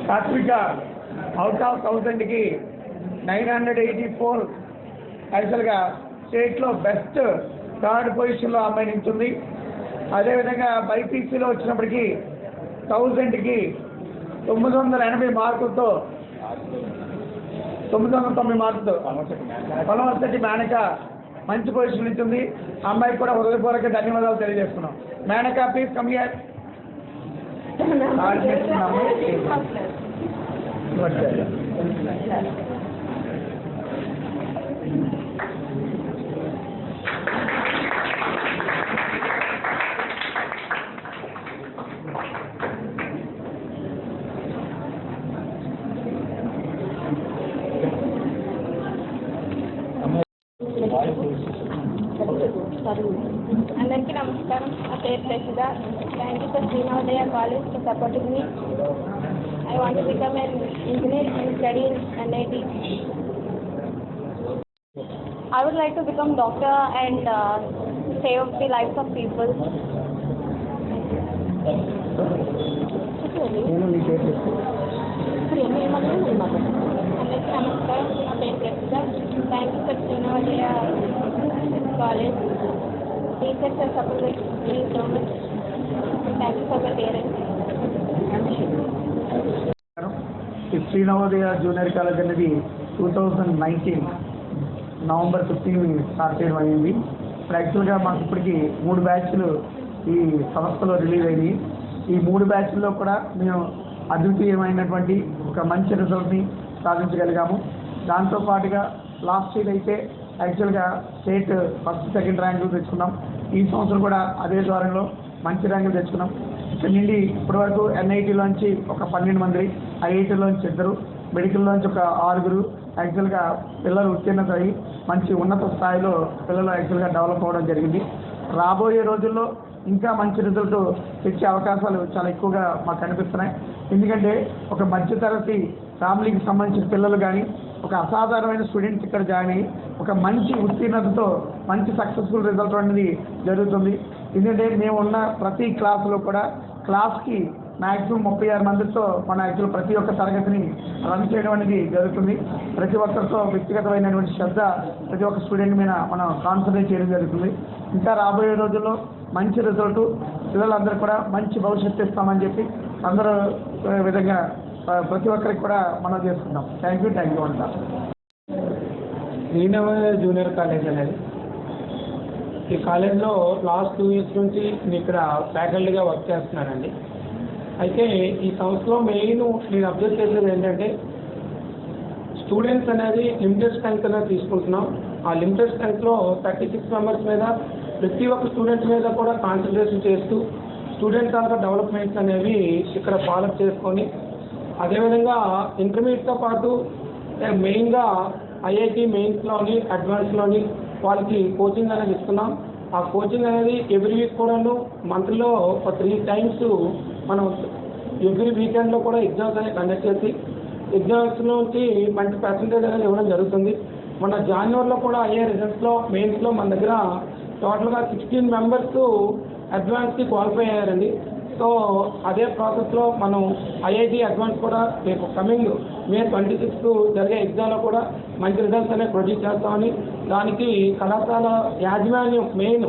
సాత్విక out of 1000కి 984 యాక్చువల్గా స్టేట్లో బెస్ట్ థర్డ్ పొజిషన్లో అమ్మాయి నించుంది. అదేవిధంగా బైపీసీలో వచ్చినప్పటికీ 1000కి 980 మార్కులతో 990 మార్కులతో పొలవర్శెట్టి మేనక మంచి పొజిషన్ నించుంది. అమ్మాయికి కూడా హృదయపూర్వక ధన్యవాదాలు తెలియజేస్తున్నాం. Menaka please come here. అందరికీ నమస్కారం. నా పేరు Prasiddha. Thank you for Srinavodaya college for supporting me. I want to become an engineer and study in NIT. I would like to become doctor and save the lives of people. అందరికీ నమస్కారం. నా పేరు Prasiddha. Thank you for Srinavodaya college. Teachers are supporting me so much. Thank you for the parents. Srinavodaya junior college అనేది 2019 November 15 start చేయడం అయింది. ఇప్పుడు యాక్చువల్గా మాకు ఇప్పటికి 3 బ్యాచ్లు ఈ సంస్థలో రిలీజ్ అయ్యి ఈ 3 బ్యాచ్ల్లో కూడా మేము అద్వితీయమైనటువంటి ఒక మంచి రిజల్ట్ని సాధించగలిగాము. దాంతోపాటుగా లాస్ట్ ఇయర్ అయితే యాక్చువల్గా స్టేట్ ఫస్ట్ సెకండ్ ర్యాంకులు తెచ్చుకున్నాం. ఈ సంవత్సరం కూడా అదే ద్వారంలో మంచి ర్యాంకులు తెచ్చుకున్నాం. ఇక్కడ నుండి ఇప్పటివరకు ఎన్ఐటీలోంచి ఒక 12 మంది, ఐఐటీలోంచి 2, మెడికల్లోంచి ఒక 6 యాక్చువల్గా పిల్లలు ఉత్తీర్ణత అయ్యి మంచి ఉన్నత స్థాయిలో పిల్లలు యాక్చువల్గా డెవలప్ అవ్వడం జరిగింది. రాబోయే రోజుల్లో ఇంకా మంచి రిజల్ట్ తెచ్చే అవకాశాలు చాలా ఎక్కువగా మాకు కనిపిస్తున్నాయి. ఎందుకంటే ఒక మధ్యతరగతి ఫ్యామిలీకి సంబంధించిన పిల్లలు కానీ ఒక అసాధారణమైన స్టూడెంట్స్ ఇక్కడ జాయిన్ అయ్యి ఒక మంచి ఉత్తీర్ణతతో మంచి సక్సెస్ఫుల్ రిజల్ట్ అనేది జరుగుతుంది. ఎందుకంటే మేము ఉన్న ప్రతి క్లాసులో కూడా క్లాస్కి మ్యాక్సిమం 36 మందితో మన యాక్చువల్ ప్రతి ఒక్క తరగతిని రన్ చేయడం అనేది జరుగుతుంది. ప్రతి ఒక్కరితో వ్యక్తిగతమైనటువంటి శ్రద్ధ ప్రతి ఒక్క స్టూడెంట్ మీద మనం కాన్సన్ట్రేట్ చేయడం జరుగుతుంది. ఇంకా రాబోయే రోజుల్లో మంచి రిజల్ట్ పిల్లలందరూ కూడా మంచి భవిష్యత్తు ఇస్తామని చెప్పి అందరూ విధంగా ప్రతి ఒక్కరికి కూడా మనం చేసుకుంటాం. థ్యాంక్ యూ అంట. శ్రీనవోదయ జూనియర్ కాలేజ్ అనేది ఈ కాలేజ్లో లాస్ట్ 2 years నుంచి నేను ఇక్కడ ఫ్యాకల్టీగా వర్క్ చేస్తున్నానండి. అయితే ఈ సంస్థలో మెయిన్ నేను అబ్జర్వ్ చేసేది ఏంటంటే స్టూడెంట్స్ అనేది లిమిటెడ్ స్ట్రెంగ్త్ అనేది తీసుకుంటున్నాం. ఆ లిమిటెడ్ స్ట్రెంగ్త్లో 36 మెంబర్స్ మీద ప్రతి ఒక్క స్టూడెంట్ మీద కూడా కాన్సన్ట్రేషన్ చేస్తూ స్టూడెంట్ తాలూకా డెవలప్మెంట్స్ అనేవి ఇక్కడ ఫాలోఅప్ చేసుకొని అదేవిధంగా ఇంటర్మీడియట్తో పాటు మెయిన్గా ఐఐటి మెయిన్స్లోని అడ్వాన్స్లోని వాళ్ళకి కోచింగ్ అనేది ఇస్తున్నాం. ఆ కోచింగ్ అనేది ఎవ్రీ వీక్ కూడాను మంత్లో 3 times మనం ఎవ్రీ వీకెండ్లో కూడా ఎగ్జామ్స్ అనేది కండక్ట్ చేసి ఎగ్జామ్స్ నుంచి మంచి పర్సంటేజ్ అనేది ఇవ్వడం జరుగుతుంది. మన జాన్యువరిలో కూడా అయ్యే రిజల్ట్స్లో మెయిన్స్లో మన దగ్గర టోటల్గా 16 members అడ్వాన్స్కి క్వాలిఫై అయ్యారండి. సో అదే ప్రాసెస్లో మనం ఐఐటి అడ్వాన్స్ కూడా రేపు కమింగ్ May 26 జరిగే ఎగ్జామ్లో కూడా మంచి రిజల్ట్స్ అనేవి ప్రొడ్యూస్ చేస్తామని దానికి కళాశాల యాజమాన్యం మెయిన్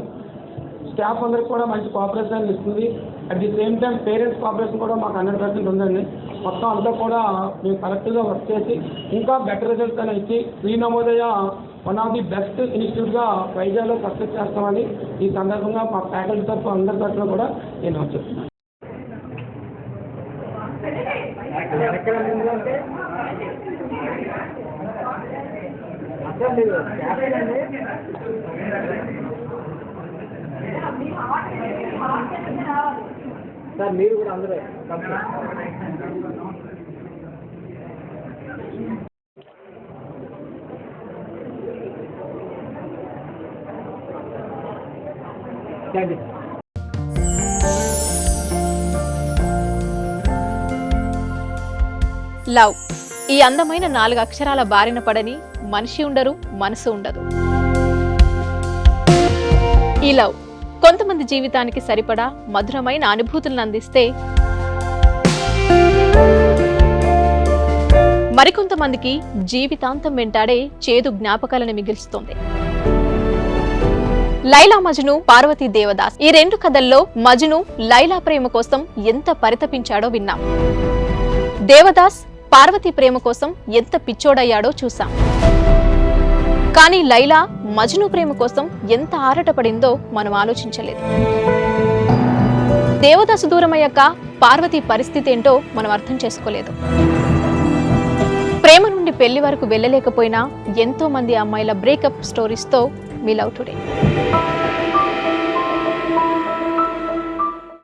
స్టాఫ్ అందరికి కూడా మంచి కోఆపరేషన్ ఇస్తుంది. At the same time parents cooperation కూడా మాకు 100% ఉందండి. మొత్తం అంతా కూడా మేము కరెక్ట్గా వర్క్ చేసి ఇంకా బెటర్ రిజల్ట్స్ అనేవి ఇచ్చి శ్రీనవోదయ వన్ ఆఫ్ ది బెస్ట్ ఇన్స్టిట్యూట్గా వైజాగ్లో సక్సెస్ చేస్తామని ఈ సందర్భంగా మా ఫ్యాకల్టీ తరఫు అందరి తరఫున కూడా నేను చెప్తున్నాను. సార్ మీరు కూడా అందరూ లవ్ ఈ అందమైన 4 అక్షరాల బారిన పడని మనిషి ఉండరు, మనసు ఉండదు. ఈ లవ్ కొంతమంది జీవితానికి సరిపడా మధురమైన అనుభూతులను అందిస్తే మరికొంతమందికి జీవితాంతం వెంటాడే చేదు జ్ఞాపకాలను మిగిల్చుతోంది. లైలా మజ్ను, పార్వతీ దేవదాస్ ఈ 2 కథల్లో మజ్ను లైలా ప్రేమ కోసం ఎంత పరితపించాడో విన్నాం. దేవదాస్ పార్వతీ ప్రేమ కోసం ఎంత పిచ్చోడయ్యాడో చూసాం. కానీ లైలా మజ్ను ప్రేమ కోసం ఎంత ఆరాటపడిందో మనం ఆలోచించలేదు. దేవదాసు దూరమయ్యాక పార్వతి పరిస్థితి ఏంటో మనం అర్థం చేసుకోలేదు. ప్రేమ నుండి పెళ్లి వరకు వెళ్ళలేకపోయినా ఎంతో మంది అమ్మాయిల బ్రేకప్ స్టోరీస్తో మీ లవ్ టుడే.